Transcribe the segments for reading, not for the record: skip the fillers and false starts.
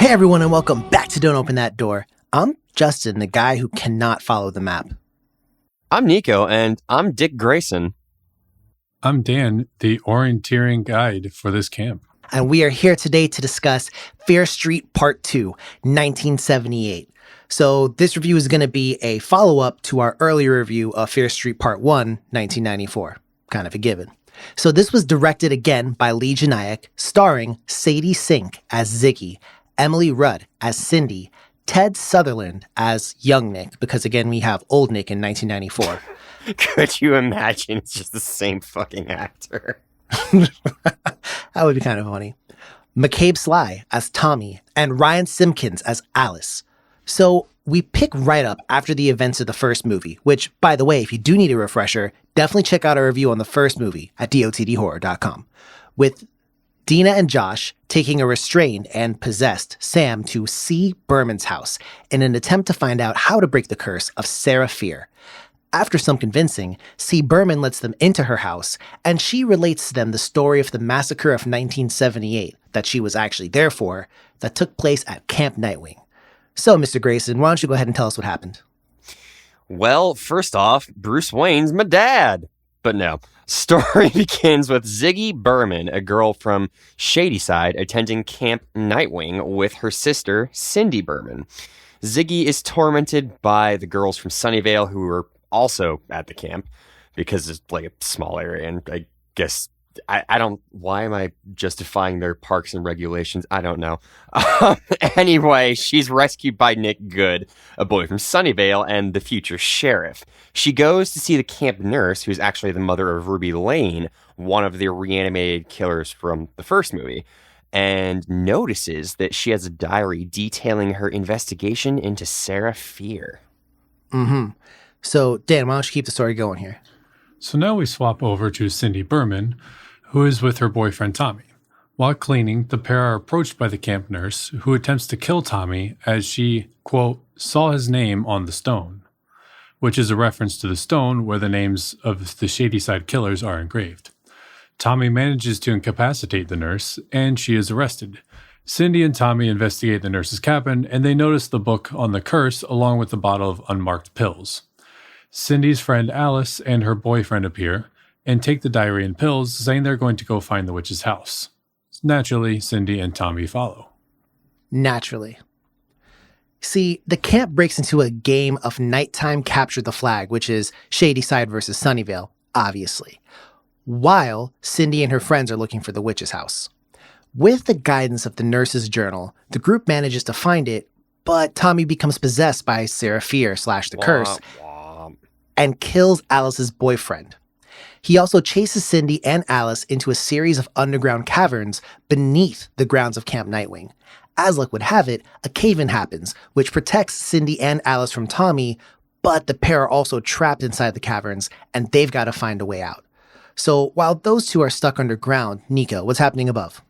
Hey everyone, and welcome back to Don't Open That Door. I'm Justin, the guy who cannot follow the map. I'm Nico, and I'm Dick Grayson. I'm Dan, the orienteering guide for this camp. And we are here today to discuss Fear Street Part 2, 1978. So this review is going to be a follow-up to our earlier review of Fear Street Part 1, 1994. Kind of a given. So this was directed again by Leigh Janiak, starring Sadie Sink as Ziggy, Emily Rudd as Cindy, Ted Sutherland as young Nick, because again, we have old Nick in 1994. Could you imagine it's just the same fucking actor? That would be kind of funny. McCabe Sly as Tommy, and Ryan Simpkins as Alice. So we pick right up after the events of the first movie, which, by the way, if you do need a refresher, definitely check out our review on the first movie at dotdhorror.com, with Dina and Josh taking a restrained and possessed Sam to C. Berman's house in an attempt to find out how to break the curse of Sarah Fear. After some convincing, C. Berman lets them into her house, and she relates to them the story of the massacre of 1978 that she was actually there for, that took place at Camp Nightwing. So, Mr. Grayson, why don't you go ahead and tell us what happened? Well, first off, Bruce Wayne's my dad. But no. Story begins with Ziggy Berman, a girl from Shadyside, attending Camp Nightwing with her sister, Cindy Berman. Ziggy is tormented by the girls from Sunnyvale who are also at the camp because it's like a small area, and I guess I don't, why am I justifying their parks and regulations? I don't know. Anyway, she's rescued by Nick Good, a boy from Sunnyvale and the future sheriff. She goes to see the camp nurse, who's actually the mother of Ruby Lane, one of the reanimated killers from the first movie, and notices that she has a diary detailing her investigation into Sarah Fear. So, Dan, why don't you keep the story going here? So now we swap over to Cindy Berman, who is with her boyfriend Tommy. While cleaning, the pair are approached by the camp nurse, who attempts to kill Tommy as she, quote, saw his name on the stone, which is a reference to the stone where the names of the Shadyside killers are engraved. Tommy manages to incapacitate the nurse, and she is arrested. Cindy and Tommy investigate the nurse's cabin, and they notice the book on the curse along with the bottle of unmarked pills. Cindy's friend Alice and her boyfriend appear and take the diary and pills, saying they're going to go find the witch's house. Naturally, Cindy and Tommy follow. Naturally. See, the camp breaks into a game of nighttime capture the flag, which is Shadyside versus Sunnyvale, obviously, while Cindy and her friends are looking for the witch's house. With the guidance of the nurse's journal, the group manages to find it, but Tommy becomes possessed by Sarah Fear / the curse and kills Alice's boyfriend. He also chases Cindy and Alice into a series of underground caverns beneath the grounds of Camp Nightwing. As luck would have it, a cave-in happens, which protects Cindy and Alice from Tommy, but the pair are also trapped inside the caverns, and they've got to find a way out. So while those two are stuck underground, Nico, what's happening above?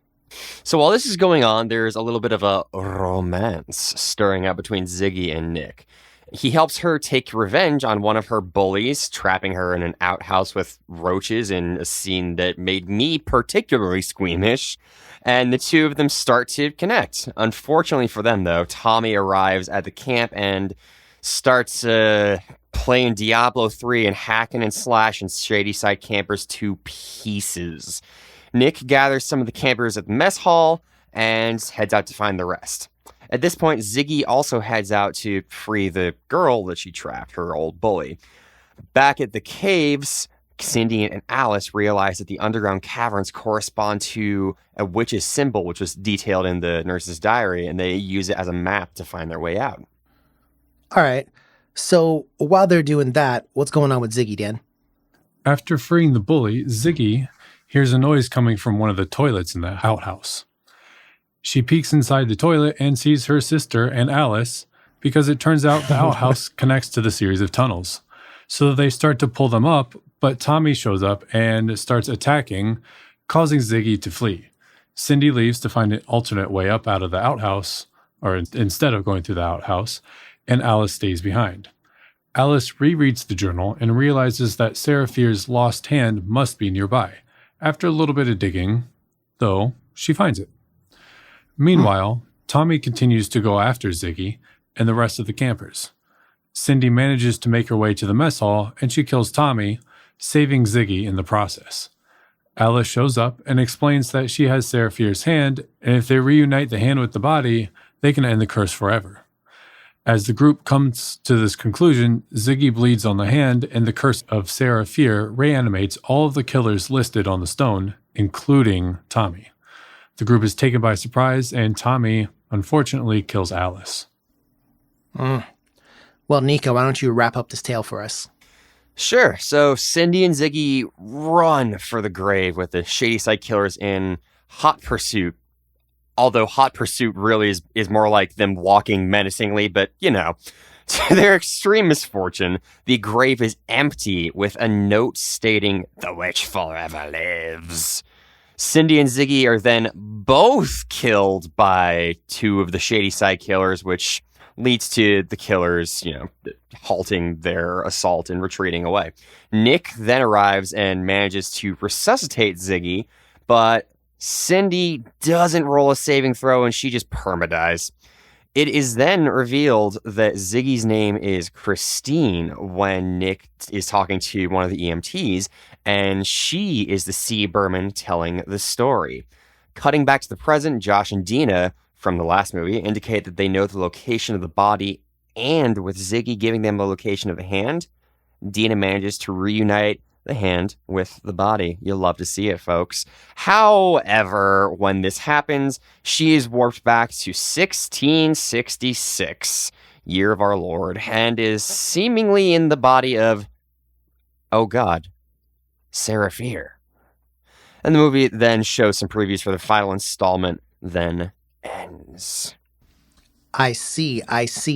So while this is going on, there's a little bit of a romance stirring up between Ziggy and Nick. He helps her take revenge on one of her bullies, trapping her in an outhouse with roaches in a scene that made me particularly squeamish, and the two of them start to connect. Unfortunately for them, though, Tommy arrives at the camp and starts playing Diablo 3 and hacking and slashing Shadyside campers to pieces. Nick gathers some of the campers at the mess hall and heads out to find the rest. At this point, Ziggy also heads out to free the girl that she trapped, her old bully. Back at the caves, Cindy and Alice realize that the underground caverns correspond to a witch's symbol, which was detailed in the nurse's diary, and they use it as a map to find their way out. All right. So while they're doing that, what's going on with Ziggy, Dan? After freeing the bully, Ziggy hears a noise coming from one of the toilets in the outhouse. She peeks inside the toilet and sees her sister and Alice, because it turns out the outhouse connects to the series of tunnels. So they start to pull them up, but Tommy shows up and starts attacking, causing Ziggy to flee. Cindy leaves to find an alternate way up out of the outhouse, or instead of going through the outhouse, and Alice stays behind. Alice rereads the journal and realizes that Sarah Fear's lost hand must be nearby. After a little bit of digging, though, she finds it. Meanwhile, Tommy continues to go after Ziggy and the rest of the campers. Cindy manages to make her way to the mess hall, and she kills Tommy, saving Ziggy in the process. Alice shows up and explains that she has Serafir's hand, and if they reunite the hand with the body, they can end the curse forever. As the group comes to this conclusion, Ziggy bleeds on the hand, and the curse of Serafir reanimates all of the killers listed on the stone, including Tommy. The group is taken by surprise, and Tommy, unfortunately, kills Alice. Well, Nico, why don't you wrap up this tale for us? Sure. So Cindy and Ziggy run for the grave with the Shadyside killers in hot pursuit. Although hot pursuit really is more like them walking menacingly, but to their extreme misfortune, the grave is empty with a note stating, "The witch forever lives." Cindy and Ziggy are then both killed by two of the Shadyside killers, which leads to the killers, halting their assault and retreating away. Nick then arrives and manages to resuscitate Ziggy, but Cindy doesn't roll a saving throw and she just permadies. It is then revealed that Ziggy's name is Christine when Nick is talking to one of the EMTs, and she is the C. Berman telling the story. Cutting back to the present, Josh and Dina from the last movie indicate that they know the location of the body, and with Ziggy giving them the location of the hand, Dina manages to reunite the hand with the body. You'll love to see it, folks. However, when this happens, she is warped back to 1666, year of our Lord, and is seemingly in the body of, oh God, Serafir. And the movie then shows some previews for the final installment, then ends. I see,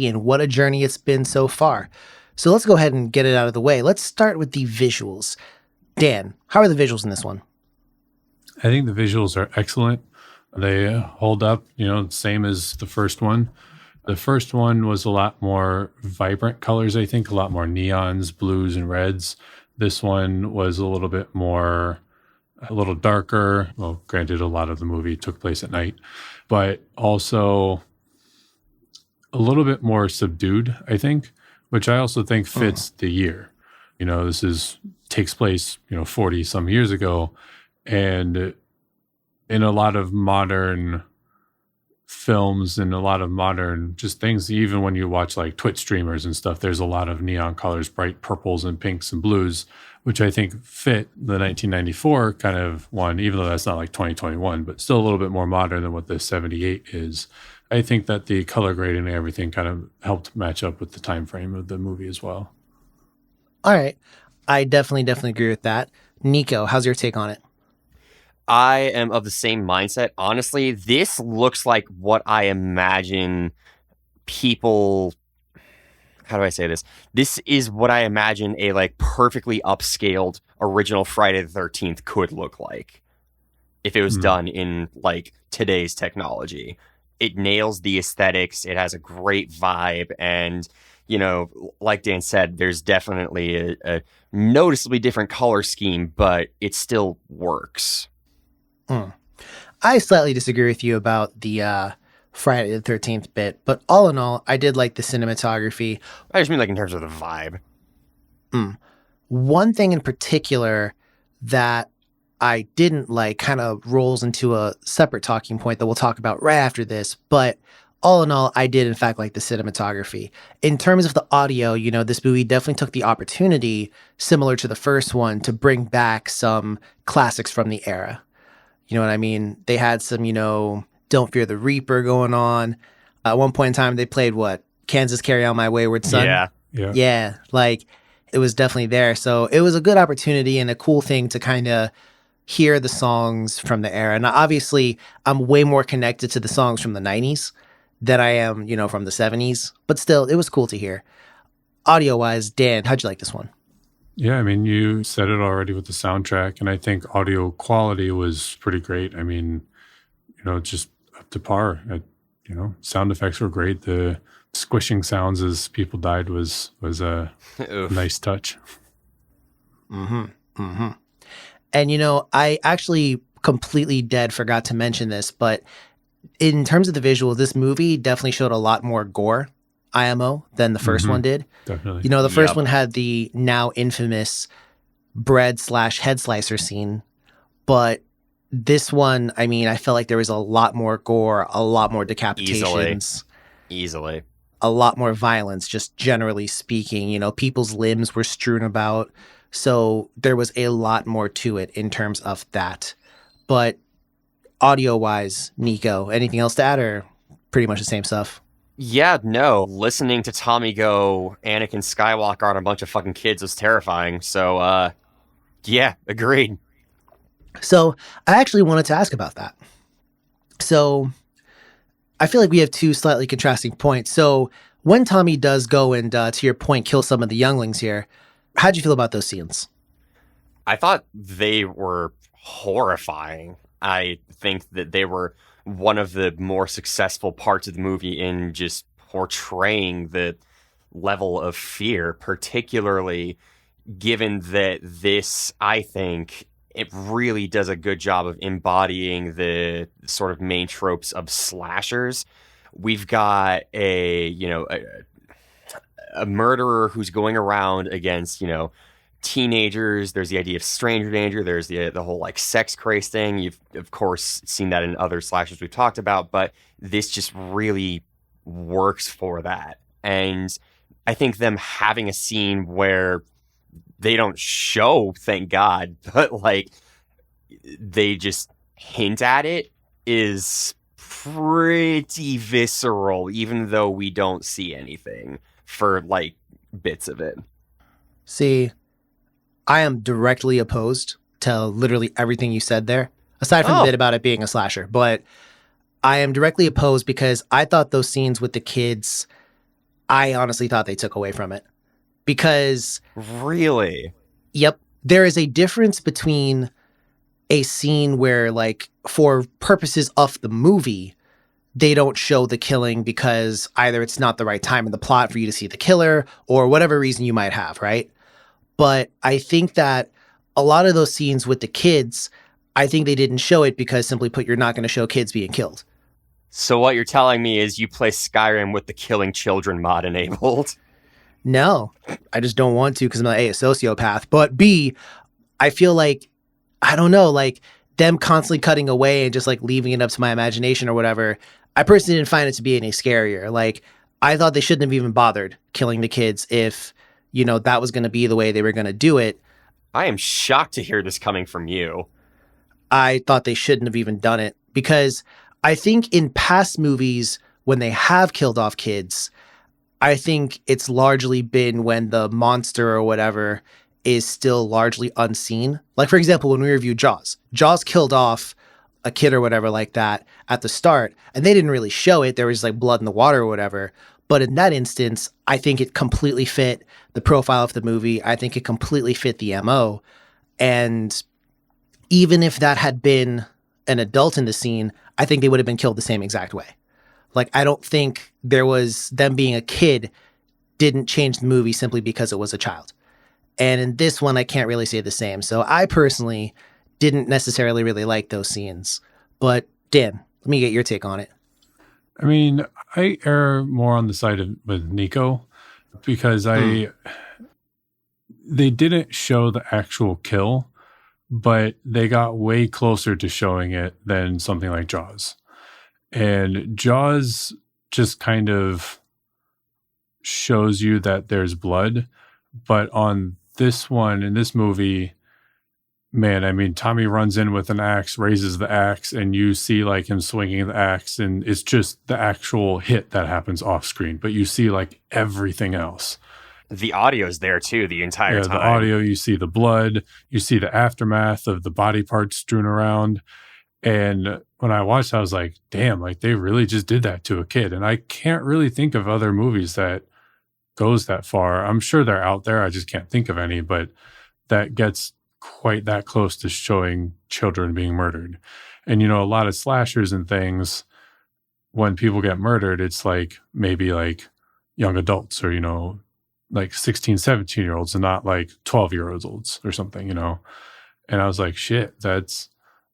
and what a journey it's been so far. So let's go ahead and get it out of the way. Let's start with the visuals. Dan, how are the visuals in this one? I think the visuals are excellent. They hold up, same as the first one. The first one was a lot more vibrant colors, I think, a lot more neons, blues, and reds. This one was a little bit more, a little darker. Well, granted, a lot of the movie took place at night, but also a little bit more subdued, I think, which I also think fits the year. This takes place, 40 some years ago, and in a lot of modern films and a lot of modern just things, even when you watch like Twitch streamers and stuff, there's a lot of neon colors, bright purples and pinks and blues, which I think fit the 1994 kind of one, even though that's not like 2021, but still a little bit more modern than what the 78 is. I think that the color grading and everything kind of helped match up with the time frame of the movie as well. All right. I definitely agree with that. Nico, how's your take on it? I am of the same mindset. Honestly, this looks like what I imagine people... How do I say this? This is what I imagine a perfectly upscaled original Friday the 13th could look like if it was done in today's technology. It nails the aesthetics. It has a great vibe. And, like Dan said, there's definitely a noticeably different color scheme, but it still works. I slightly disagree with you about the Friday the 13th bit, but all in all, I did like the cinematography. I just mean in terms of the vibe. One thing in particular that I didn't like kind of rolls into a separate talking point that we'll talk about right after this, but all in all, I did in fact like the cinematography. In terms of the audio, this movie definitely took the opportunity, similar to the first one, to bring back some classics from the era. You know what I mean? They had some, Don't Fear the Reaper going on. At one point in time, they played Kansas Carry On My Wayward Son? Yeah. It was definitely there. So it was a good opportunity and a cool thing to kind of hear the songs from the era. Now, obviously, I'm way more connected to the songs from the 90s than I am, from the 70s. But still, it was cool to hear. Audio-wise, Dan, how'd you like this one? Yeah, I mean, you said it already with the soundtrack, and I think audio quality was pretty great. I mean, just up to par. Sound effects were great. The squishing sounds as people died was a nice touch. And, I actually completely forgot to mention this, but in terms of the visual, this movie definitely showed a lot more gore, IMO, than the first one did. Definitely. You know, the first Yep. one had the now infamous bread/head slicer scene, but this one, I mean, I felt like there was a lot more gore, a lot more decapitations, Easily. a lot more violence, just generally speaking. You know, people's limbs were strewn about. So there was a lot more to it in terms of that. But audio-wise, Nico, anything else to add, or pretty much the same stuff? Yeah, no. Listening to Tommy go Anakin Skywalker on a bunch of fucking kids was terrifying. So, yeah, agreed. So I actually wanted to ask about that. So I feel like we have two slightly contrasting points. So when Tommy does go and, to your point, kill some of the younglings here, how'd you feel about those scenes? I thought they were horrifying. I think that they were one of the more successful parts of the movie in just portraying the level of fear, particularly given that this, I think, it really does a good job of embodying the sort of main tropes of slashers. We've got a murderer who's going around against, teenagers. There's the idea of stranger danger. There's the whole like sex craze thing. You've of course seen that in other slashers we've talked about, but this just really works for that. And I think them having a scene where they don't show, thank God, but like they just hint at it is pretty visceral, even though we don't see anything for like bits of it. See, I am directly opposed to literally everything you said there, aside from the bit about it being a slasher. But I am directly opposed because I thought those scenes with the kids, I honestly thought they took away from it. Because... Really? Yep. There is a difference between a scene where, like, for purposes of the movie, they don't show the killing because either it's not the right time in the plot for you to see the killer or whatever reason you might have, right? But I think that a lot of those scenes with the kids, I think they didn't show it because simply put, you're not going to show kids being killed. So what you're telling me is you play Skyrim with the killing children mod enabled? No, I just don't want to because I'm not A, a sociopath. But B, I feel like, I don't know, like them constantly cutting away and just like leaving it up to my imagination or whatever. I personally didn't find it to be any scarier. Like, I thought they shouldn't have even bothered killing the kids if, that was going to be the way they were going to do it. I am shocked to hear this coming from you. I thought they shouldn't have even done it because I think in past movies, when they have killed off kids, I think it's largely been when the monster or whatever is still largely unseen. Like, for example, when we reviewed Jaws, Jaws killed off a kid or whatever like that at the start, and they didn't really show it. There was like blood in the water or whatever. But in that instance, I think it completely fit the profile of the movie. I think it completely fit the MO. And even if that had been an adult in the scene, I think they would have been killed the same exact way. Like, I don't think there was them being a kid didn't change the movie simply because it was a child. And in this one, I can't really say the same. So I personally didn't necessarily really like those scenes. But Dan, let me get your take on it. I mean, I err more on the side of with Nico because they didn't show the actual kill, but they got way closer to showing it than something like Jaws. And Jaws just kind of shows you that there's blood. But on this one, in this movie, man, I mean, Tommy runs in with an axe, raises the axe, and you see like him swinging the axe. And it's just the actual hit that happens off screen. But you see like everything else. The audio's there too the entire time. The audio, you see the blood, you see the aftermath of the body parts strewn around. And when I watched, I was like, damn, like they really just did that to a kid. And I can't really think of other movies that goes that far. I'm sure they're out there. I just can't think of any, but that gets quite that close to showing children being murdered. And, a lot of slashers and things, when people get murdered, it's like maybe like young adults or, like 16, 17-year-olds and not like 12-year-olds or something, And I was like, shit, that's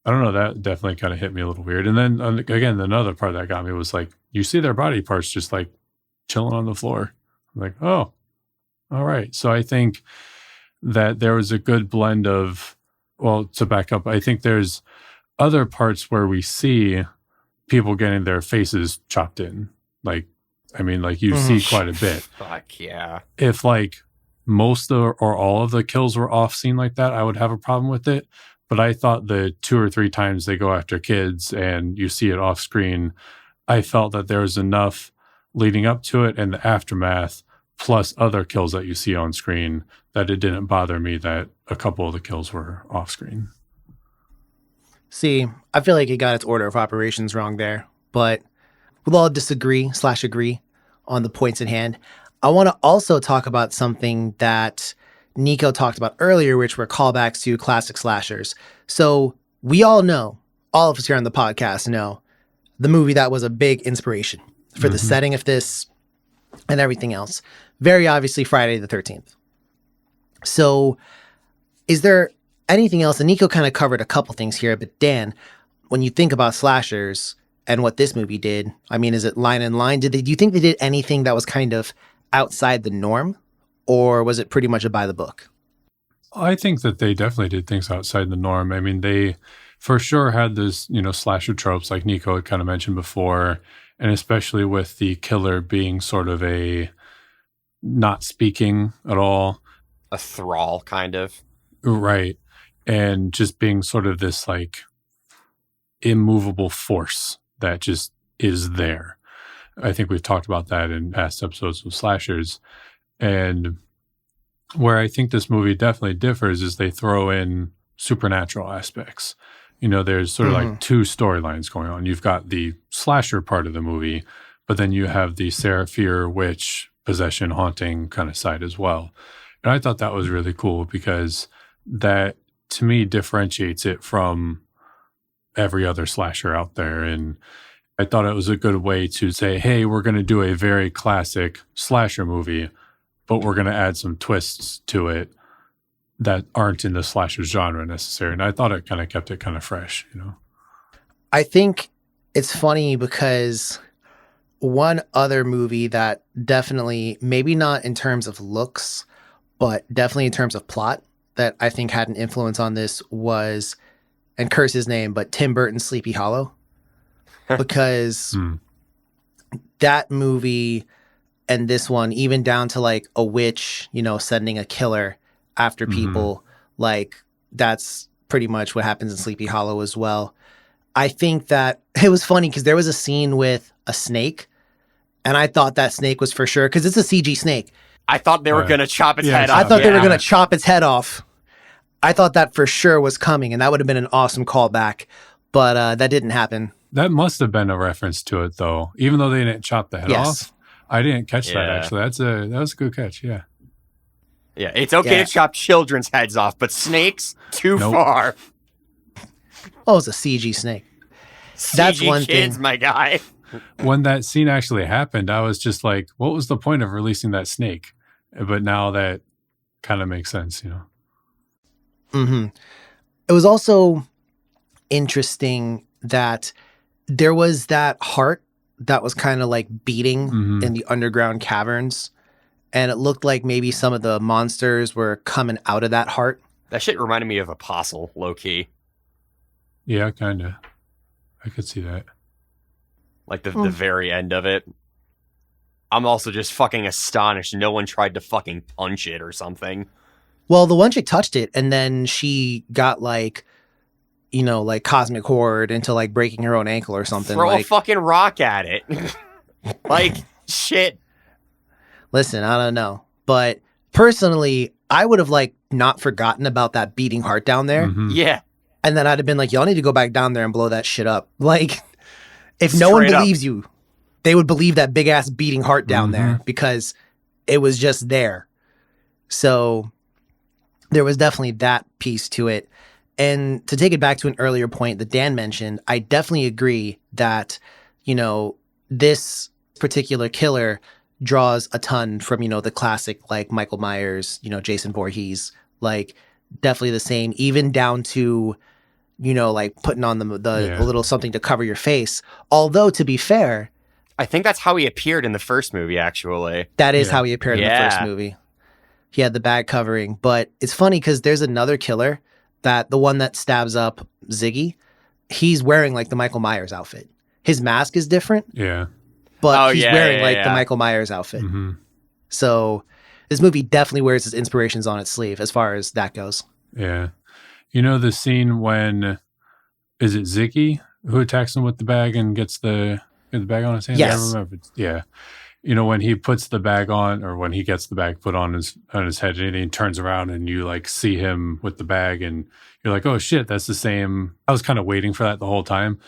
I don't know. That definitely kind of hit me a little weird. And then again, another part that got me was like, you see their body parts just like chilling on the floor. I'm like, oh, all right. So I think that there was a good blend of, well, to back up, I think there's other parts where we see people getting their faces chopped in. Like, I mean, like you see quite a bit. Fuck yeah. If like most or all of the kills were off scene like that, I would have a problem with it. But I thought the 2 or 3 times they go after kids and you see it off screen, I felt that there was enough leading up to it and the aftermath, plus other kills that you see on screen, that it didn't bother me that a couple of the kills were off screen. See, I feel like it got its order of operations wrong there, but we'll all disagree/agree on the points at hand. I want to also talk about something that Nico talked about earlier, which were callbacks to classic slashers. So we all know, all of us here on the podcast know, the movie that was a big inspiration for the setting of this and everything else. Very obviously Friday the 13th. So is there anything else? And Nico kind of covered a couple things here, but Dan, when you think about slashers and what this movie did, I mean, is it line in line? Do you think they did anything that was kind of outside the norm? Or was it pretty much a by the book? I think that they definitely did things outside the norm. I mean, they for sure had this, slasher tropes like Nico had kind of mentioned before, and especially with the killer being sort of a not speaking at all. A thrall, kind of. Right. And just being sort of this like immovable force that just is there. I think we've talked about that in past episodes of slashers. And where I think this movie definitely differs is they throw in supernatural aspects. There's sort of like 2 storylines going on. You've got the slasher part of the movie, but then you have the Seraphir witch possession haunting kind of side as well. And I thought that was really cool because that, to me, differentiates it from every other slasher out there. And I thought it was a good way to say, hey, we're going to do a very classic slasher movie, but we're going to add some twists to it that aren't in the slasher genre necessarily. And I thought it kind of kept it kind of fresh, I think it's funny because one other movie that definitely, maybe not in terms of looks, but definitely in terms of plot, that I think had an influence on this was, and curse his name, but Tim Burton's Sleepy Hollow. Because that movie and this one, even down to like a witch, sending a killer after people, like that's pretty much what happens in Sleepy Hollow as well. I think that it was funny because there was a scene with a snake, and I thought that snake was for sure, because it's a CG snake. I thought they were going to chop its head off. I thought they were going to chop its head off. I thought that for sure was coming, and that would have been an awesome callback, but that didn't happen. That must have been a reference to it, though. Even though they didn't chop the head off, I didn't catch that, actually. That was a good catch, yeah. Yeah, it's okay to chop children's heads off, but snakes, too far. Oh, it's a CG snake. CG That's one kids, thing. my guy. When that scene actually happened, I was just like, what was the point of releasing that snake? But now that kind of makes sense, It was also interesting that there was that heart that was kind of like beating in the underground caverns. And it looked like maybe some of the monsters were coming out of that heart. That shit reminded me of Apostle, low-key. Yeah, kind of. I could see that. Like the very end of it. I'm also just fucking astonished no one tried to fucking punch it or something. Well, the one chick touched it, and then she got like, like cosmic horde into like breaking her own ankle or something. Throw a fucking rock at it. Like, shit. Listen, I don't know. But personally, I would have like not forgotten about that beating heart down there. Yeah. And then I'd have been like, y'all need to go back down there and blow that shit up. Like, if no Straight one up. believes you, they would believe that big ass beating heart down there because it was just there. So there was definitely that piece to it. And to take it back to an earlier point that Dan mentioned, I definitely agree that, this particular killer draws a ton from, the classic, like Michael Myers, Jason Voorhees, like definitely the same, even down to, like putting on the little something to cover your face. Although, to be fair, I think that's how he appeared in the first movie, actually. that is how he appeared in the first movie. He had the bag covering. But it's funny because there's another killer, that the one that stabs up Ziggy, he's wearing like the Michael Myers outfit. His mask is different. Yeah. But he's wearing the Michael Myers outfit. Mm-hmm. So this movie definitely wears his inspirations on its sleeve as far as that goes. Yeah. You know the scene when, is it Ziggy who attacks him with the bag and gets the bag on his hand? Yes. I remember. Yeah. When he puts the bag on, or when he gets the bag put on his head, and he turns around and you like see him with the bag and you're like, oh shit, that's the same. I was kind of waiting for that the whole time.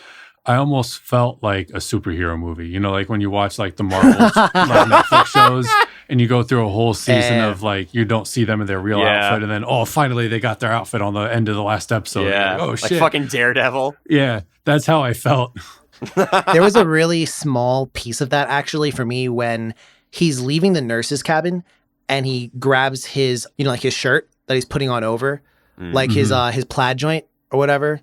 I almost felt like a superhero movie, like when you watch like the Marvel Netflix shows and you go through a whole season of like, you don't see them in their real outfit. And then, finally they got their outfit on the end of the last episode. Yeah. Like, oh shit. Like fucking Daredevil. Yeah. That's how I felt. There was a really small piece of that actually for me when he's leaving the nurse's cabin and he grabs his, like his shirt that he's putting on over, like his plaid joint or whatever,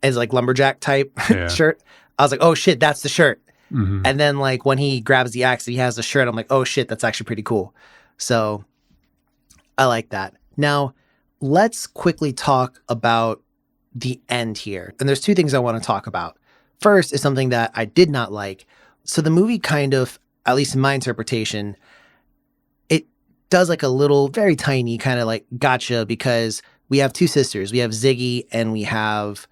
as like lumberjack type shirt. I was like, oh shit, that's the shirt. Mm-hmm. And then like when he grabs the axe and he has the shirt, I'm like, oh shit, that's actually pretty cool. So I like that. Now let's quickly talk about the end here. And there's two things I want to talk about. First is something that I did not like. So the movie kind of, at least in my interpretation, it does like a little, very tiny kind of like gotcha, because we have two sisters. We have Ziggy and we have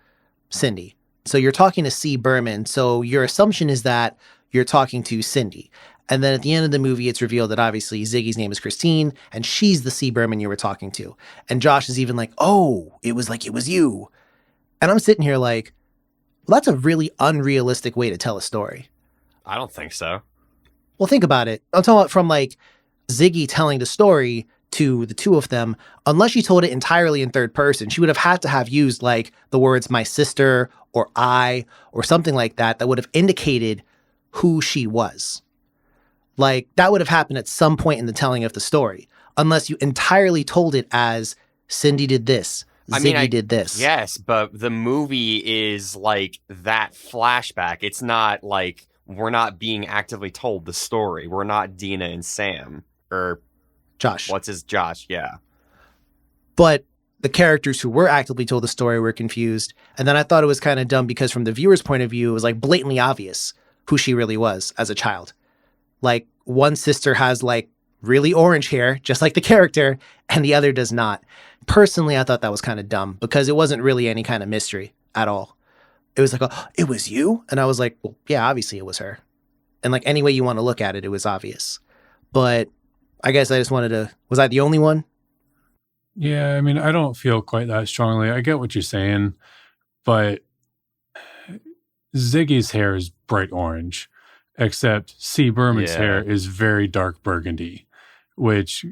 Cindy. So you're talking to C. Berman. So your assumption is that you're talking to Cindy. And then at the end of the movie, it's revealed that obviously Ziggy's name is Christine and she's the C. Berman you were talking to. And Josh is even like, oh, it was you. And I'm sitting here like, well, that's a really unrealistic way to tell a story. I don't think so. Well, think about it. I'm talking about from like Ziggy telling the story to the two of them. Unless she told it entirely in third person, she would have had to have used like the words my sister or I or something like that would have indicated who she was. Like that would have happened at some point in the telling of the story, unless you entirely told it as Cindy did this. Ziggy did this. Yes, but the movie is like that flashback. It's not like we're not being actively told the story. We're not Dina and Sam. Or Josh. Josh, yeah. But the characters who were actively told the story were confused. And then I thought it was kind of dumb because from the viewer's point of view, it was like blatantly obvious who she really was as a child. Like one sister has like really orange hair, just like the character, and the other does not. Personally, I thought that was kind of dumb because it wasn't really any kind of mystery at all. It was like, oh, it was you? And I was like, well, yeah, obviously it was her. And like any way you want to look at it, it was obvious. But I guess I just wanted to, was I the only one? Yeah, I mean, I don't feel quite that strongly. I get what you're saying, but Ziggy's hair is bright orange, except C. Berman's hair is very dark burgundy, which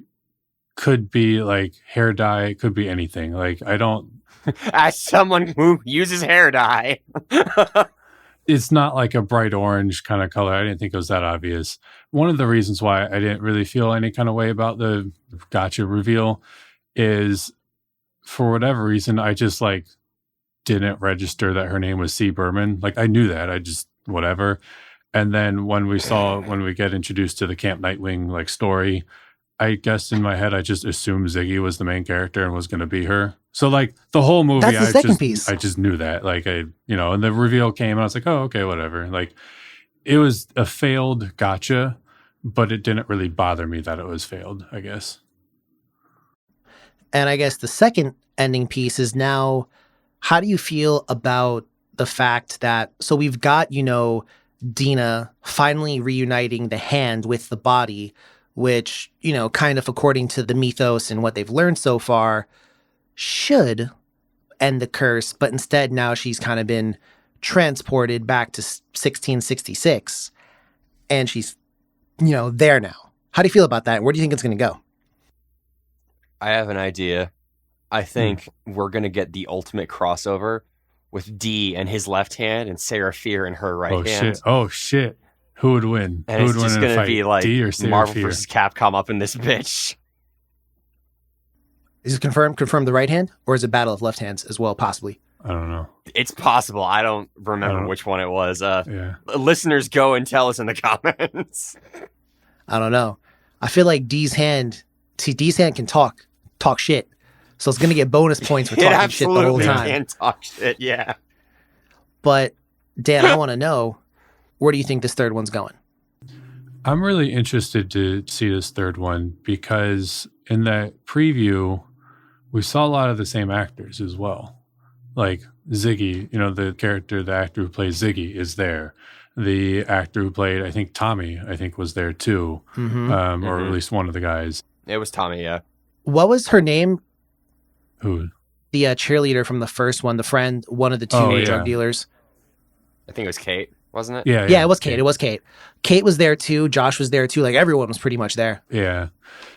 could be like hair dye, it could be anything. Like, I don't... As someone who uses hair dye. It's not like a bright orange kind of color. I didn't think it was that obvious. One of the reasons why I didn't really feel any kind of way about the gotcha reveal is, for whatever reason, I just like didn't register that her name was C. Berman. Like I knew that, I just whatever. And then when we get introduced to the Camp Nightwing like story, I guess in my head I just assumed Ziggy was the main character and was going to be her. So like the whole movie, that's the second piece. I just knew that. Like and the reveal came and I was like, oh okay, whatever. Like it was a failed gotcha, but it didn't really bother me that it was failed, I guess. And I guess the second ending piece is now, how do you feel about the fact that, so we've got, Dina finally reuniting the hand with the body, which, kind of according to the mythos and what they've learned so far, should end the curse. But instead now she's kind of been transported back to 1666 and she's, there now. How do you feel about that? Where do you think it's going to go? I have an idea. I think we're going to get the ultimate crossover with D and his left hand and Sarah Fear and her right hand. Oh, shit. Who would win? And Who it's would just win in a going to fight? be like D or Sarah Marvel Fear? vs. Capcom up in this bitch. Is it confirmed the right hand? Or is it battle of left hands as well, possibly? I don't know. It's possible. I don't remember which one it was. Yeah. Listeners, go and tell us in the comments. I don't know. I feel like D's hand can talk shit. So it's going to get bonus points for talking shit the whole time. It can talk shit, yeah. But, Dan, I want to know, where do you think this third one's going? I'm really interested to see this third one because in that preview, we saw a lot of the same actors as well. Like Ziggy, the actor who plays Ziggy is there. The actor who played, I think, Tommy, was there too. Or at least one of the guys. It was Tommy, yeah. What was her name? Who? The cheerleader from the first one, the friend, one of the two drug dealers. I think it was Kate, wasn't it? Yeah, it was Kate. It was Kate. Kate was there too. Josh was there too. Like everyone was pretty much there. Yeah.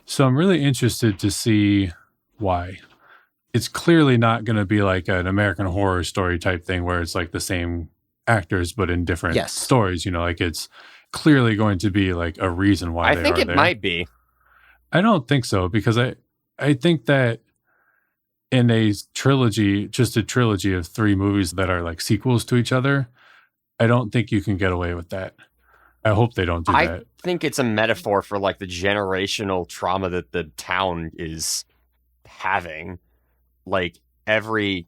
So I'm really interested to see why. It's clearly not going to be like an American Horror Story type thing where it's like the same actors but in different stories. Like it's clearly going to be like a reason why they are there. I think it might be. I don't think so because I think that in a trilogy, just a trilogy of 3 movies that are like sequels to each other, I don't think you can get away with that. I hope they don't do that. I think it's a metaphor for like the generational trauma that the town is having. Like every,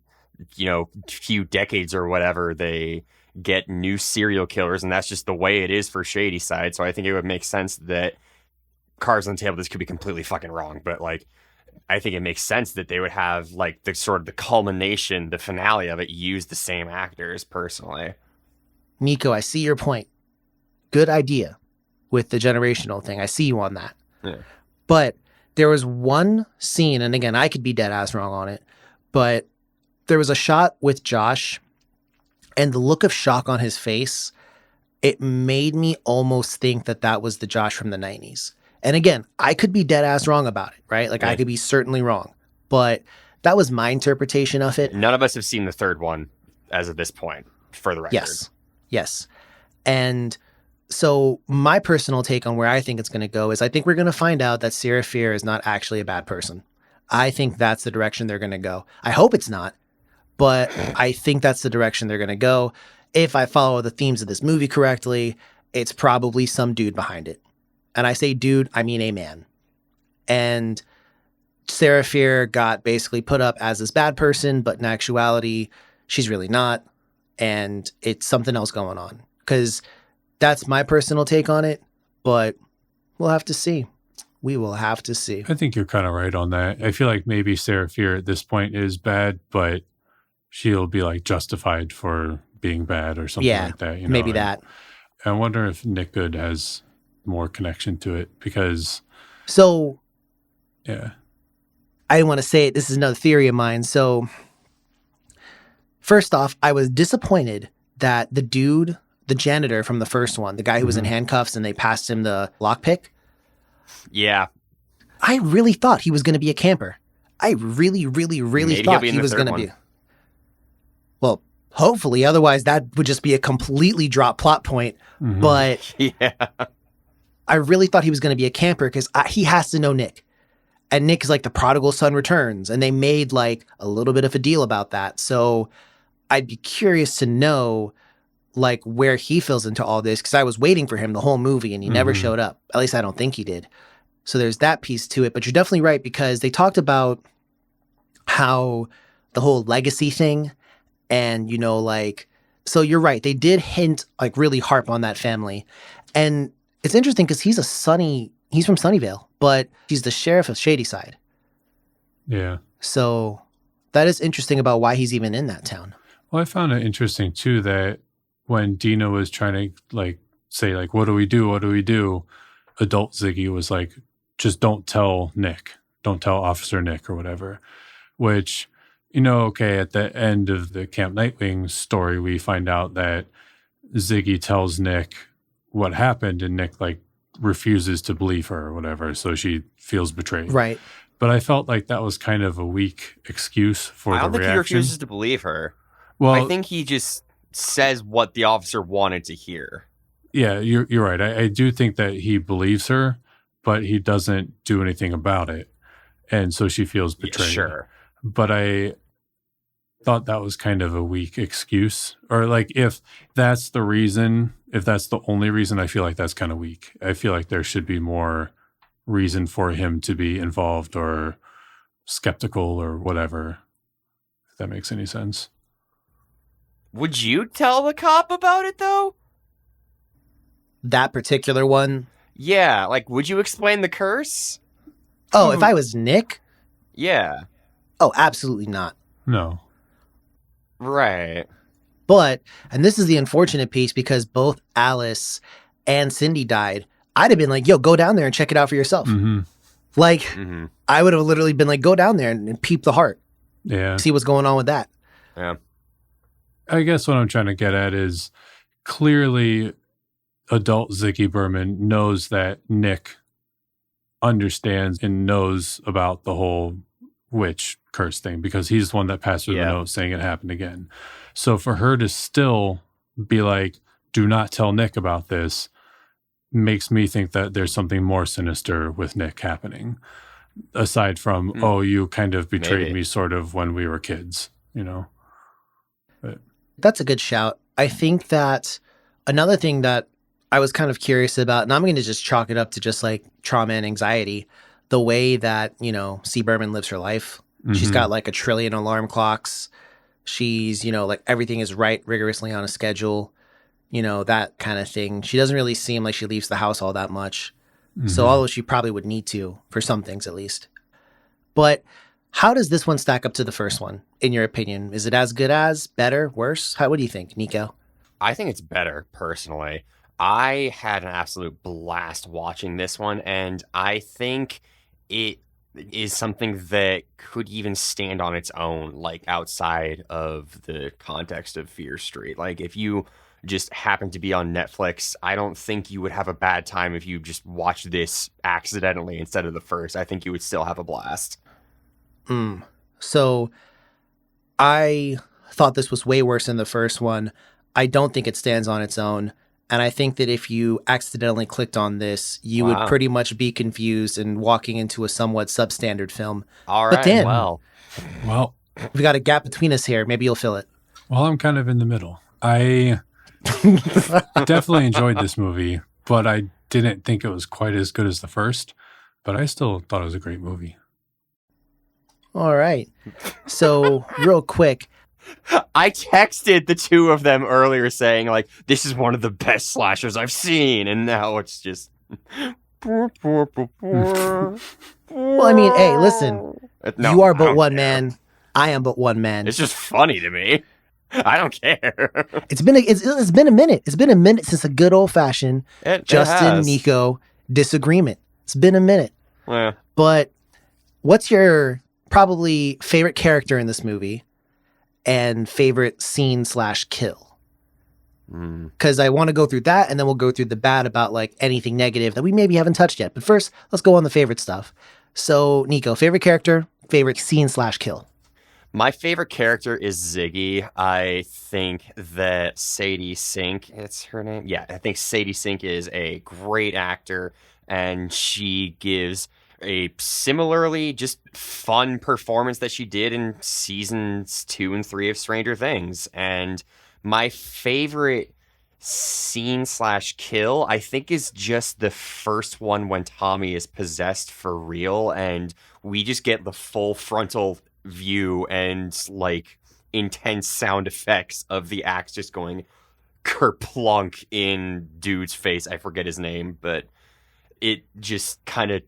few decades or whatever, they get new serial killers, and that's just the way it is for Shadyside. So I think it would make sense that cards on the table, this could be completely fucking wrong, but like I think it makes sense that they would have like the sort of the culmination, the finale of it, use the same actors personally. Nico, I see your point. Good idea with the generational thing. I see you on that. Yeah. But there was one scene, and again, I could be dead ass wrong on it, but there was a shot with Josh, and the look of shock on his face, it made me almost think that was the Josh from the 90s. And again, I could be dead ass wrong about it, right? Like I could be certainly wrong, but that was my interpretation of it. None of us have seen the third one as of this point, for the record. Yes. And so my personal take on where I think it's going to go is I think we're going to find out that Sarah Fier is not actually a bad person. I think that's the direction they're going to go. I hope it's not, but I think that's the direction they're going to go. If I follow the themes of this movie correctly, it's probably some dude behind it. And I say dude, I mean a man. And Sarah Fier got basically put up as this bad person, but in actuality, she's really not. And it's something else going on. Because that's my personal take on it, but we'll have to see. We will have to see. I think you're kind of right on that. I feel like maybe Sarah Fier at this point is bad, but she'll be like justified for being bad or something like that. Maybe that. I wonder if Nick Good has more connection to it because... So... Yeah. I didn't want to say it. This is another theory of mine. So... First off, I was disappointed that the dude, the janitor from the first one, the guy who was in handcuffs and they passed him the lockpick. Yeah. I really thought he was going to be a camper. I really thought he was going to be. Well, hopefully. Otherwise, that would just be a completely dropped plot point. Mm-hmm. But I really thought he was going to be a camper because he has to know Nick. And Nick is like the prodigal son returns. And they made like a little bit of a deal about that. So I'd be curious to know like where he fills into all this because I was waiting for him the whole movie and he never showed up. At least I don't think he did. So there's that piece to it. But you're definitely right because they talked about how the whole legacy thing and, so you're right. They did hint, like really harp on that family. And it's interesting because he's from Sunnyvale, but he's the sheriff of Shadyside. Yeah. So that is interesting about why he's even in that town. Well, I found it interesting too that when Dina was trying to say what do we do? What do we do? Adult Ziggy was like, just don't tell Nick. Don't tell Officer Nick or whatever. Which, at the end of the Camp Nightwing story, we find out that Ziggy tells Nick what happened and Nick refuses to believe her or whatever. So she feels betrayed. Right. But I felt like that was kind of a weak excuse for the reaction. I don't think he refuses to believe her. Well, I think he just says what the officer wanted to hear. Yeah, you're right. I do think that he believes her, but he doesn't do anything about it. And so she feels betrayed. Yeah, sure. But I thought that was kind of a weak excuse. Or like if that's the reason, if that's the only reason, I feel like that's kind of weak. I feel like there should be more reason for him to be involved or skeptical or whatever, if that makes any sense. Would you tell the cop about it, though? That particular one? Yeah, like, would you explain the curse? Oh, if I was Nick? Yeah. Oh, absolutely not. No. Right. But, and this is the unfortunate piece, because both Alice and Cindy died, I'd have been like, yo, go down there and check it out for yourself. Mm-hmm. Like, I would have literally been like, go down there and peep the heart. Yeah. See what's going on with that. Yeah. I guess what I'm trying to get at is clearly adult Ziggy Berman knows that Nick understands and knows about the whole witch curse thing, because he's the one that passed her the note saying it happened again. So for her to still be like, do not tell Nick about this, makes me think that there's something more sinister with Nick happening, aside from, oh, you kind of betrayed me sort of when we were kids, you know? But that's a good shout. I think that another thing that I was kind of curious about, and I'm going to just chalk it up to just like trauma and anxiety, the way that, you know, C. Berman lives her life. She's got like 1 trillion alarm clocks. She's, you know, like everything is right rigorously on a schedule, you know, that kind of thing. She doesn't really seem like she leaves the house all that much. So although she probably would need to for some things at least. But how does this one stack up to the first one, in your opinion? Is it as good as, better, worse? What do you think, Nico? I think it's better, personally. I had an absolute blast watching this one, and I think it is something that could even stand on its own, like outside of the context of Fear Street. Like if you just happen to be on Netflix, I don't think you would have a bad time if you just watched this accidentally instead of the first. I think you would still have a blast. So I thought this was way worse than the first one. I don't think it stands on its own. And I think that if you accidentally clicked on this, you would pretty much be confused and walking into a somewhat substandard film. All right, but Dan, well, we got a gap between us here. Maybe you'll fill it. Well, I'm kind of in the middle. I definitely enjoyed this movie, but I didn't think it was quite as good as the first. But I still thought it was a great movie. All right. So real quick, I texted the two of them earlier saying, like, this is one of the best slashers I've seen. And now it's just... well, I mean, hey, listen. No, you are but one man. I am but one man. It's just funny to me. I don't care. It's been a minute. It's been a minute since a good old-fashioned Justin, Nico disagreement. It's been a minute. Yeah. But what's your probably favorite character in this movie and favorite scene/kill? Because I want to go through that, and then we'll go through the bad about like anything negative that we maybe haven't touched yet. But first, let's go on the favorite stuff. So, Nico, favorite character, favorite scene/kill. My favorite character is Ziggy. I think that Sadie Sink, it's her name? Yeah, I think Sadie Sink is a great actor, and she gives a similarly just fun performance that she did in seasons 2 and 3 of Stranger Things. And my favorite scene/kill, I think, is just the first one when Tommy is possessed for real, and we just get the full frontal view and like intense sound effects of the axe just going kerplunk in dude's face. I forget his name, but it just kind of,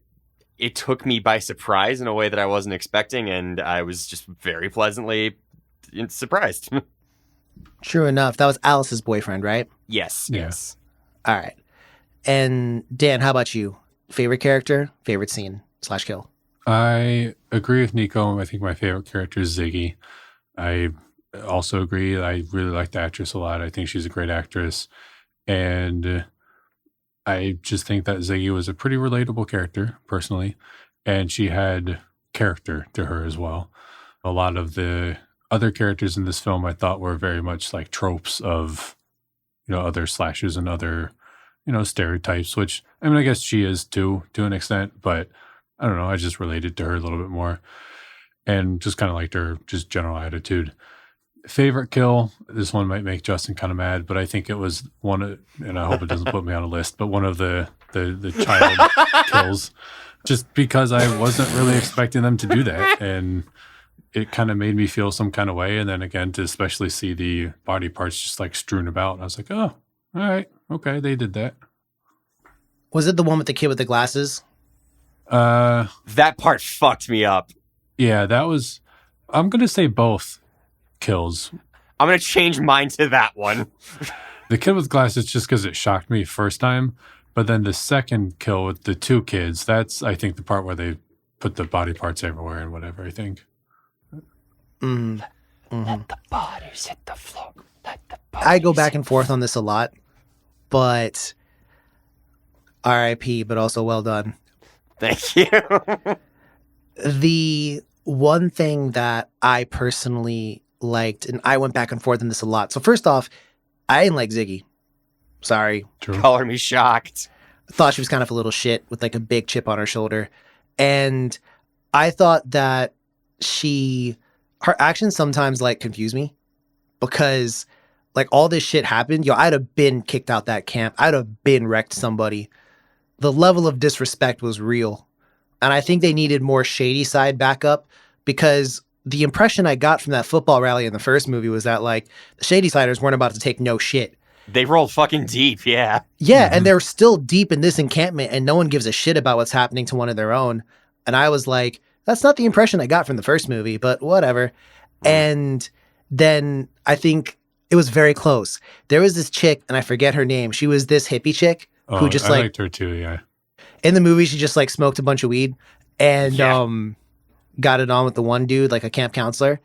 it took me by surprise in a way that I wasn't expecting, and I was just very pleasantly surprised. True enough. That was Alice's boyfriend, right? Yes. Yeah. Yes. All right. And Dan, how about you? Favorite character, favorite scene/kill? I agree with Nico. I think my favorite character is Ziggy. I also agree. I really like the actress a lot. I think she's a great actress. And I just think that Ziggy was a pretty relatable character, personally. And she had character to her as well. A lot of the other characters in this film I thought were very much like tropes of, you know, other slashers and other, you know, stereotypes, which, I mean, I guess she is too, to an extent, but I don't know, I just related to her a little bit more and just kind of liked her just general attitude. Favorite kill. This one might make Justin kind of mad, but I think it was one of, and I hope it doesn't put me on a list, but one of the child kills, just because I wasn't really expecting them to do that. And it kind of made me feel some kind of way. And then again, to especially see the body parts just like strewn about, I was like, oh, all right. Okay. They did that. Was it the one with the kid with the glasses? That part fucked me up. Yeah, that was, I'm going to say both kills. I'm going to change mine to that one. The kid with glasses, just because it shocked me first time. But then the second kill with the two kids, that's, I think, the part where they put the body parts everywhere and whatever, I think. Mm. Mm-hmm. Let the bodies hit the floor. I go back and forth on this a lot, but RIP, but also well done. Thank you. The one thing that I personally liked, and I went back and forth on this a lot. So first off, I didn't like Ziggy. Sorry. True. Color me shocked. I thought she was kind of a little shit with like a big chip on her shoulder. And I thought that her actions sometimes like confuse me because like all this shit happened. Yo, I'd have been kicked out that camp. I'd have been wrecked somebody. The level of disrespect was real. And I think they needed more Shadyside backup because the impression I got from that football rally in the first movie was that like the Shadysiders weren't about to take no shit. They rolled fucking deep, yeah. Yeah, and they're still deep in this encampment and no one gives a shit about what's happening to one of their own. And I was like, that's not the impression I got from the first movie, but whatever. And then I think it was very close. There was this chick, and I forget her name. She was this hippie chick who just I liked her too, yeah. In the movie, she just like smoked a bunch of weed and got it on with the one dude, like a camp counselor.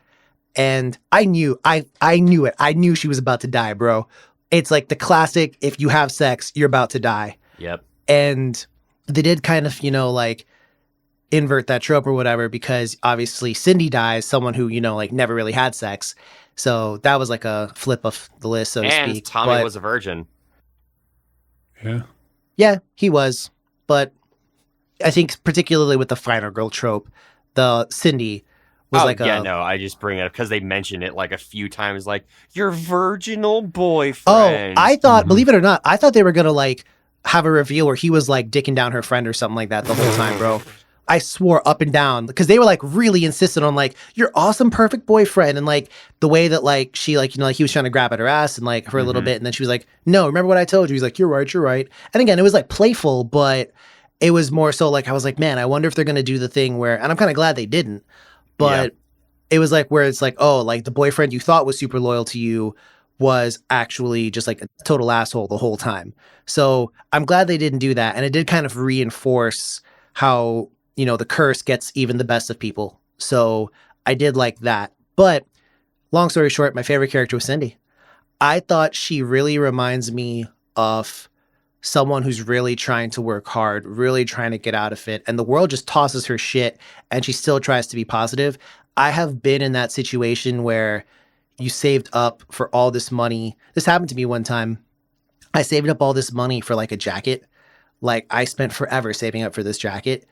And I knew it. I knew she was about to die, bro. It's like the classic, if you have sex, you're about to die. Yep. And they did kind of, like invert that trope or whatever, because obviously Cindy dies, someone who, like never really had sex. So that was like a flip of the list, so to speak. And Tommy was a virgin. Yeah. Yeah, he was. But I think particularly with the final girl trope, the Cindy was I just bring it up because they mentioned it like a few times, like your virginal boyfriend. Oh, I thought, believe it or not, I thought they were gonna like have a reveal where he was like dicking down her friend or something like that the whole time, bro. I swore up and down because they were like really insistent on like your awesome, perfect boyfriend, and like the way that like she like he was trying to grab at her ass and like for a little bit, and then she was like, "No, remember what I told you?" He's like, "You're right." And again, it was like playful, but it was more so like I was like, man, I wonder if they're gonna do the thing where, and I'm kind of glad they didn't, but it was like where it's like, oh, like the boyfriend you thought was super loyal to you was actually just like a total asshole the whole time. So I'm glad they didn't do that, and it did kind of reinforce how the curse gets even the best of people. So I did like that. But long story short, my favorite character was Cindy. I thought she really reminds me of someone who's really trying to work hard, really trying to get out of it, and the world just tosses her shit and she still tries to be positive. I have been in that situation where you saved up for all this money. This happened to me one time. I saved up all this money for like a jacket. Like I spent forever saving up for this jacket.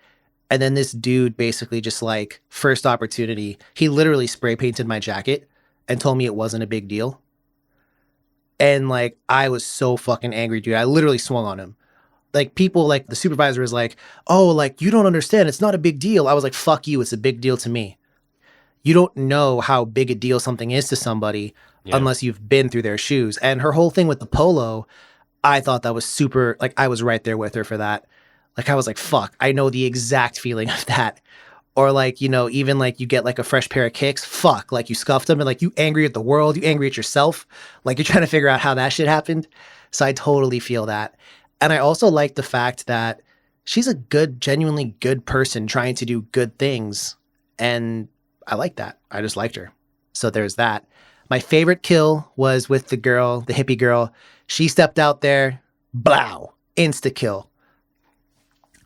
And then this dude basically just like first opportunity, he literally spray painted my jacket and told me it wasn't a big deal. And like, I was so fucking angry, dude. I literally swung on him. Like people, like the supervisor was like, oh, like you don't understand. It's not a big deal. I was like, fuck you. It's a big deal to me. You don't know how big a deal something is to somebody unless you've been through their shoes. And her whole thing with the polo, I thought that was super, like I was right there with her for that. Like, I was like, fuck, I know the exact feeling of that. Or like, even like you get like a fresh pair of kicks, fuck, like you scuffed them and like you angry at the world, you angry at yourself. Like you're trying to figure out how that shit happened. So I totally feel that. And I also like the fact that she's a good, genuinely good person trying to do good things. And I like that. I just liked her. So there's that. My favorite kill was with the girl, the hippie girl. She stepped out there, blow, insta kill.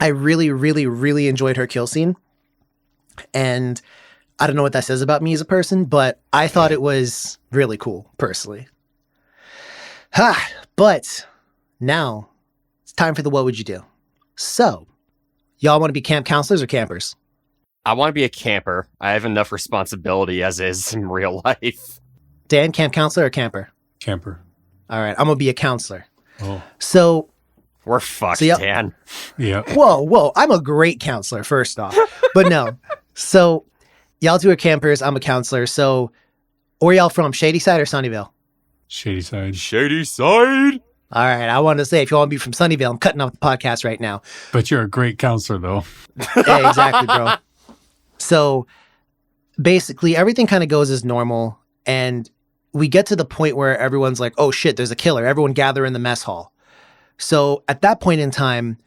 I really, really, really enjoyed her kill scene. And I don't know what that says about me as a person, but I thought it was really cool, personally. But now it's time for the what would you do? So, y'all want to be camp counselors or campers? I want to be a camper. I have enough responsibility as is in real life. Dan, camp counselor or camper? Camper. All right, I'm going to be a counselor. Oh. So... We're fucked, So, Dan. Yeah. Whoa, I'm a great counselor, first off. But no. So, y'all two are campers, I'm a counselor. So, where y'all from, Shadyside or Sunnyvale? Shadyside. Shadyside? All right, I wanted to say, if you want to be from Sunnyvale, I'm cutting off the podcast right now. But you're a great counselor, though. Yeah, exactly, bro. So, basically, everything kind of goes as normal. And we get to the point where everyone's like, oh shit, there's a killer. Everyone gather in the mess hall. So at that point in time,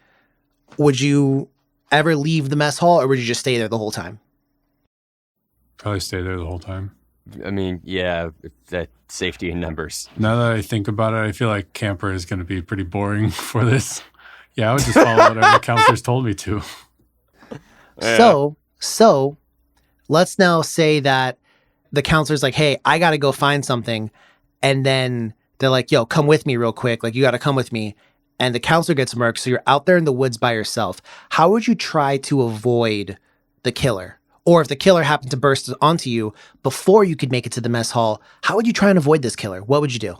would you ever leave the mess hall or would you just stay there the whole time? Probably stay there the whole time. I mean, yeah, that safety in numbers. Now that I think about it, I feel like camper is going to be pretty boring for this. Yeah, I would just follow whatever the counselors told me to. Yeah. So let's now say that the counselor's like, hey, I got to go find something. And then they're like, yo, come with me real quick. Like, you got to come with me. And the counselor gets murked, so you're out there in the woods by yourself. How would you try to avoid the killer? Or if the killer happened to burst onto you before you could make it to the mess hall, how would you try and avoid this killer? What would you do?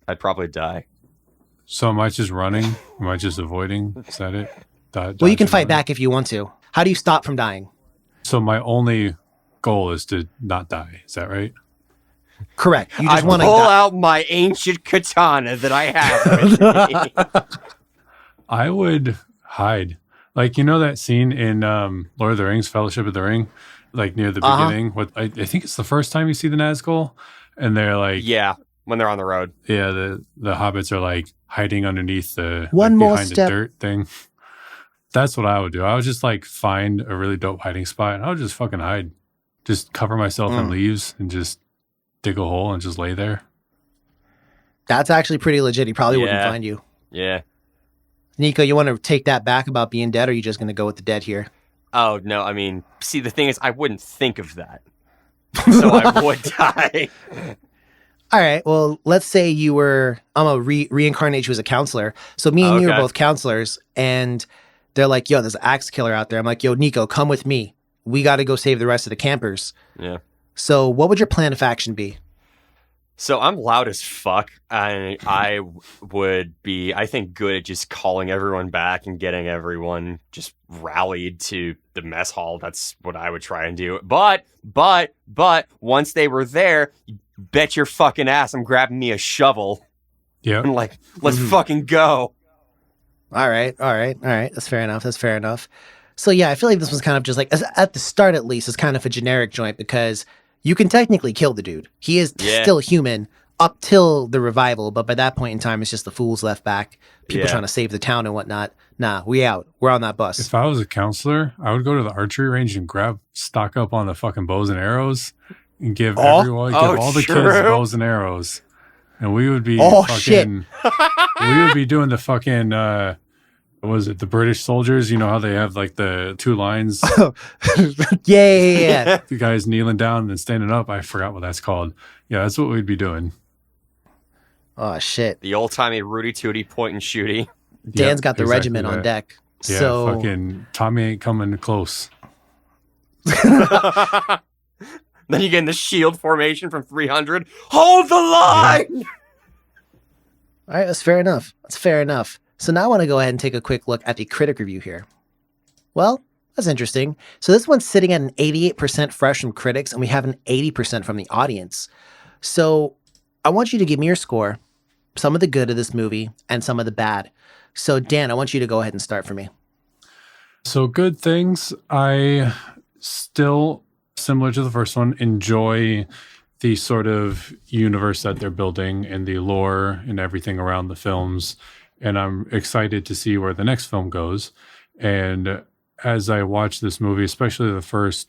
I'd probably die. So am I just running? Am I just avoiding? Is that it? Well, you can fight back if you want to. How do you stop from dying? So my only goal is to not die. Is that right? Correct. You just I want to pull out my ancient katana that I have with me. I would hide. Like, you know that scene in Lord of the Rings, Fellowship of the Ring? Like near the beginning? What I think it's the first time you see the Nazgul. And they're like... Yeah, when they're on the road. Yeah, the hobbits are like hiding underneath the... One like, more behind step. the dirt thing. That's what I would do. I would just like find a really dope hiding spot and I would just fucking hide. Just cover myself in leaves and just dig a hole and just lay there. That's actually pretty legit. He probably wouldn't find you. Yeah. Nico, you want to take that back about being dead, or are you just going to go with the dead here? Oh, no, I mean, see, the thing is, I wouldn't think of that. So I would die. All right, well, let's say you were, I'm going to reincarnate you as a counselor. So me and you are both counselors, and they're like, yo, there's an axe killer out there. I'm like, yo, Nico, come with me. We got to go save the rest of the campers. Yeah. So what would your plan of action be? So I'm loud as fuck, and I would be, I think, good at just calling everyone back and getting everyone just rallied to the mess hall. That's what I would try and do. But once they were there, bet your fucking ass I'm grabbing me a shovel. Yeah. And like, let's fucking go. All right. That's fair enough. So yeah, I feel like this was kind of just like, at the start at least, is kind of a generic joint because you can technically kill the dude. He is still human up till the revival, but by that point in time, it's just the fools left back, people trying to save the town and whatnot. Nah, we out. We're on that bus. If I was a counselor, I would go to the archery range and stock up on the fucking bows and arrows and give all the kids bows and arrows. And we would be we would be doing the fucking what was it, the British soldiers? You know how they have like the two lines? Yeah. The guys kneeling down and standing up. I forgot what that's called. Yeah, that's what we'd be doing. Oh, shit. The old-timey Rudy Tooty point and shooting. Dan's got the regiment on deck. Yeah, so fucking Tommy ain't coming close. Then you get in the shield formation from 300. Hold the line! Yeah. All right, that's fair enough. So now I want to go ahead and take a quick look at the critic review here. Well, that's interesting. So this one's sitting at an 88% fresh from critics, and we have an 80% from the audience. So I want you to give me your score, some of the good of this movie, and some of the bad. So Dan, I want you to go ahead and start for me. So good things. I still, similar to the first one, enjoy the sort of universe that they're building and the lore and everything around the films. And I'm excited to see where the next film goes. And as I watch this movie, especially the first,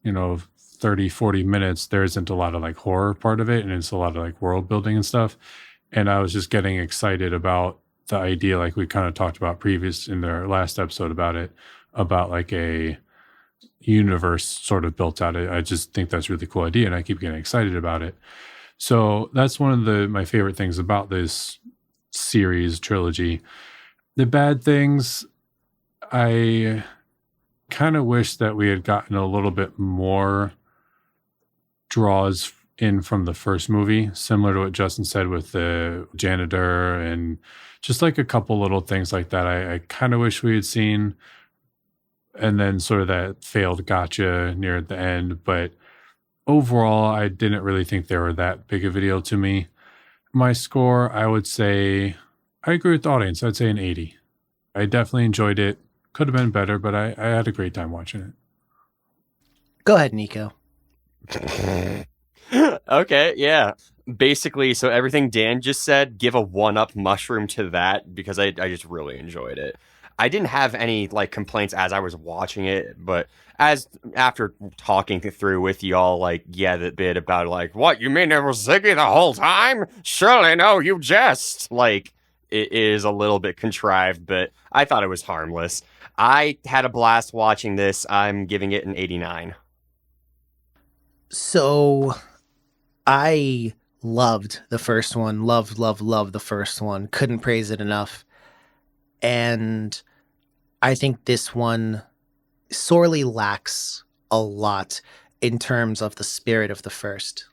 30, 40 minutes, there isn't a lot of like horror part of it. And it's a lot of like world building and stuff. And I was just getting excited about the idea, like we kind of talked about previous in the last episode about it, about like a universe sort of built out. I just think that's a really cool idea. And I keep getting excited about it. So that's one of my favorite things about this series trilogy. The bad things, I kind of wish that we had gotten a little bit more draws in from the first movie, similar to what Justin said with the janitor and just like a couple little things like that. I kind of wish we had seen, and then sort of that failed gotcha near the end. But overall, I didn't really think they were that big of a deal to me. My score, I would say, I agree with the audience. I'd say an 80. I definitely enjoyed it. Could have been better, but I had a great time watching it. Go ahead, Nico. Okay, yeah. Basically, so everything Dan just said, give a 1-up mushroom to that because I just really enjoyed it. I didn't have any like complaints as I was watching it, but as after talking through with y'all, like, yeah, that bit about like, what, you mean it was Ziggy the whole time? Surely no, you jest. Like, it is a little bit contrived, but I thought it was harmless. I had a blast watching this. I'm giving it an 89. So I loved the first one. Loved the first one. Couldn't praise it enough. And I think this one sorely lacks a lot in terms of the spirit of the first.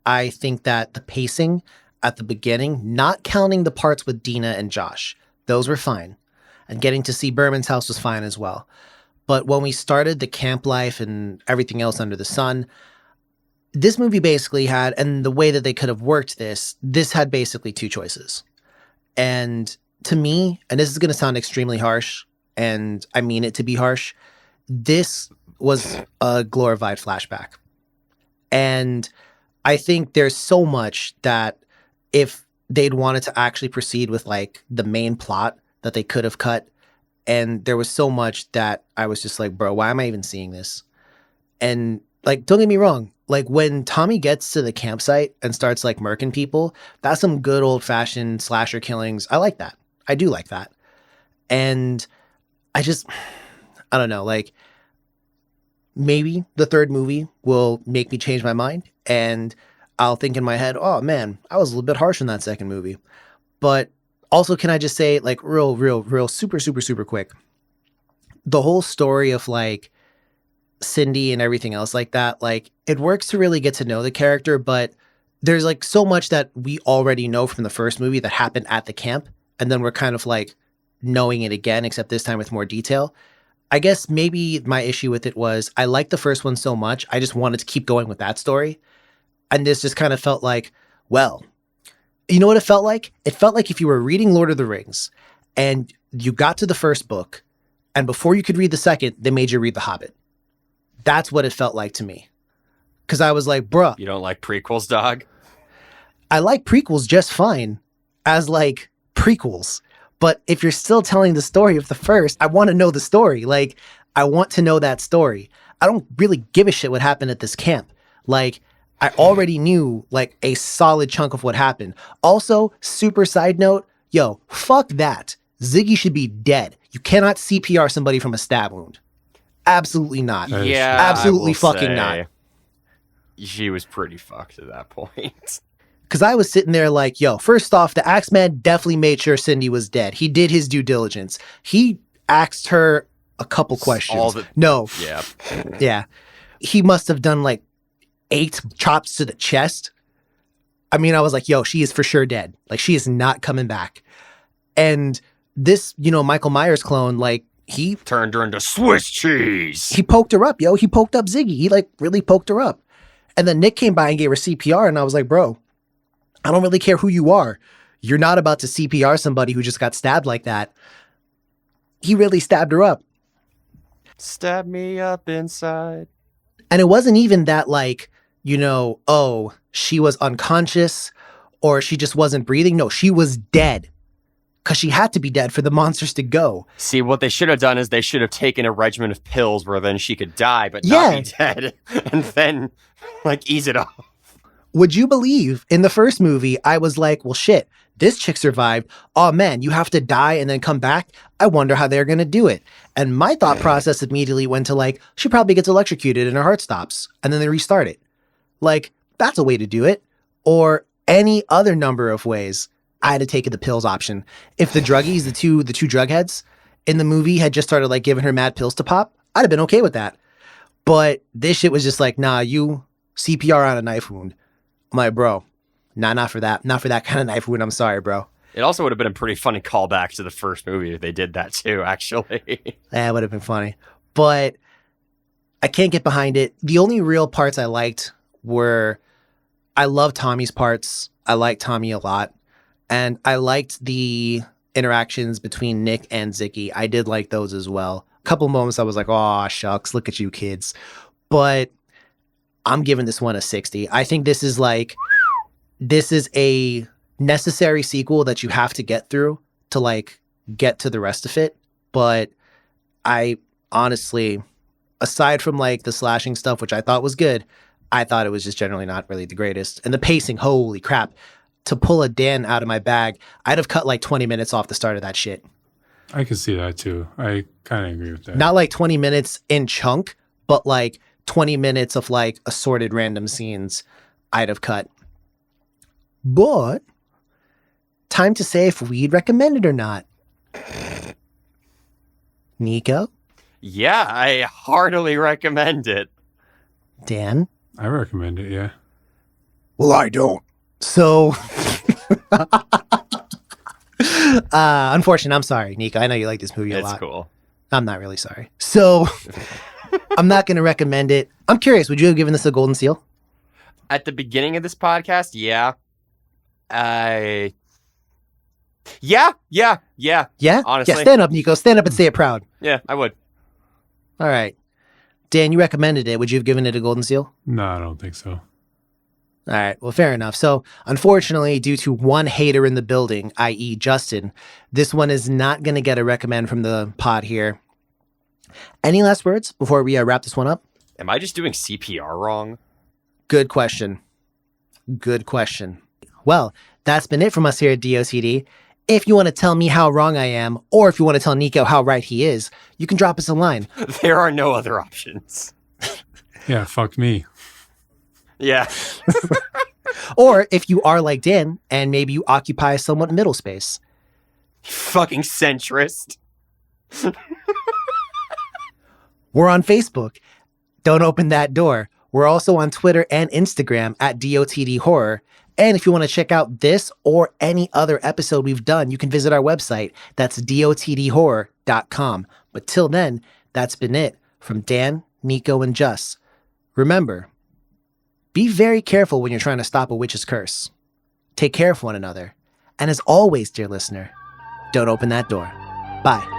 I think that the pacing at the beginning, not counting the parts with Dina and Josh, those were fine. And getting to see Berman's house was fine as well. But when we started the camp life and everything else under the sun, this movie basically had, and the way that they could have worked this had basically two choices. And to me, and this is going to sound extremely harsh, and I mean it to be harsh, this was a glorified flashback. And I think there's so much that if they'd wanted to actually proceed with like the main plot that they could have cut, and there was so much that I was just like, bro, why am I even seeing this? And like, don't get me wrong, like when Tommy gets to the campsite and starts like murking people, that's some good old fashioned slasher killings. I like that. I do like that. And I don't know, like maybe the third movie will make me change my mind and I'll think in my head, oh man, I was a little bit harsh in that second movie. But also, can I just say like real, super quick, the whole story of like Cindy and everything else like that, like it works to really get to know the character, but there's like so much that we already know from the first movie that happened at the camp. And then we're kind of like knowing it again, except this time with more detail. I guess maybe my issue with it was I liked the first one so much. I just wanted to keep going with that story. And this just kind of felt like, well, you know what it felt like? It felt like if you were reading Lord of the Rings and you got to the first book and before you could read the second, they made you read The Hobbit. That's what it felt like to me. Because I was like, bruh. You don't like prequels, dog? I like prequels just fine as like prequels. But if you're still telling the story of the first, I want to know the story. Like, I want to know that story. I don't really give a shit what happened at this camp. Like, I already knew like a solid chunk of what happened. Also, super side note, yo, fuck that. Ziggy should be dead. You cannot CPR somebody from a stab wound. Absolutely not. Yeah, absolutely fucking not. She was pretty fucked at that point. Because I was sitting there like, yo, first off, the Axeman definitely made sure Cindy was dead. He did his due diligence. He asked her a couple questions. Yeah. Yeah. He must have done like 8 chops to the chest. I mean, I was like, yo, she is for sure dead. Like, she is not coming back. And this, Michael Myers clone, like, he turned her into Swiss cheese. He poked her up, yo. He poked up Ziggy. He like really poked her up. And then Nick came by and gave her CPR. And I was like, bro, I don't really care who you are. You're not about to CPR somebody who just got stabbed like that. He really stabbed her up. Stab me up inside. And it wasn't even that like, oh, she was unconscious or she just wasn't breathing. No, she was dead. Because she had to be dead for the monsters to go. See, what they should have done is they should have taken a regimen of pills where then she could die but not be dead. And then, like, ease it off. Would you believe in the first movie, I was like, well, shit, this chick survived. Oh, man, you have to die and then come back? I wonder how they're going to do it. And my thought process immediately went to like, she probably gets electrocuted and her heart stops. And then they restart it. Like, that's a way to do it. Or any other number of ways. I had to take the pills option. If the druggies, the two drug heads in the movie had just started like giving her mad pills to pop, I'd have been okay with that. But this shit was just like, nah, you CPR on a knife wound. I'm like, bro, not for that. Not for that kind of knife wound. I'm sorry, bro. It also would have been a pretty funny callback to the first movie if they did that too, actually. That would have been funny. But I can't get behind it. The only real parts I liked were, I love Tommy's parts. I like Tommy a lot. And I liked the interactions between Nick and Ziggy. I did like those as well. A couple moments I was like, oh, shucks, look at you kids. But I'm giving this one a 60. I think this is a necessary sequel that you have to get through to like get to the rest of it. But I honestly, aside from like the slashing stuff, which I thought was good, I thought it was just generally not really the greatest. And the pacing, holy crap. To pull a Dan out of my bag, I'd have cut like 20 minutes off the start of that shit. I can see that too. I kind of agree with that. Not like 20 minutes in chunk, but like 20 minutes of like assorted random scenes I'd have cut. But time to say if we'd recommend it or not. Nico? Yeah, I heartily recommend it. Dan? I recommend it, yeah. Well, I don't. So, unfortunately, I'm sorry, Nico. I know you like this movie a lot. It's cool. I'm not really sorry. So, I'm not going to recommend it. I'm curious, would you have given this a golden seal? At the beginning of this podcast, yeah. Yeah. Yeah? Honestly. Yeah, stand up, Nico. Stand up and say it proud. Yeah, I would. All right. Dan, you recommended it. Would you have given it a golden seal? No, I don't think so. All right. Well, fair enough. So, unfortunately, due to one hater in the building, i.e. Justin, this one is not going to get a recommend from the pod here. Any last words before we wrap this one up? Am I just doing CPR wrong? Good question. Good question. Well, that's been it from us here at DOTD. If you want to tell me how wrong I am, or if you want to tell Nico how right he is, you can drop us a line. There are no other options. Yeah, fuck me. Yeah. Or if you are like Dan, and maybe you occupy a somewhat middle space. Fucking centrist. We're on Facebook. Don't open that door. We're also on Twitter and Instagram at DOTD Horror. And if you want to check out this or any other episode we've done, you can visit our website. That's dotdhorror.com. But till then, that's been it from Dan, Nico, and Jus. Remember, be very careful when you're trying to stop a witch's curse. Take care of one another. And as always, dear listener, don't open that door. Bye.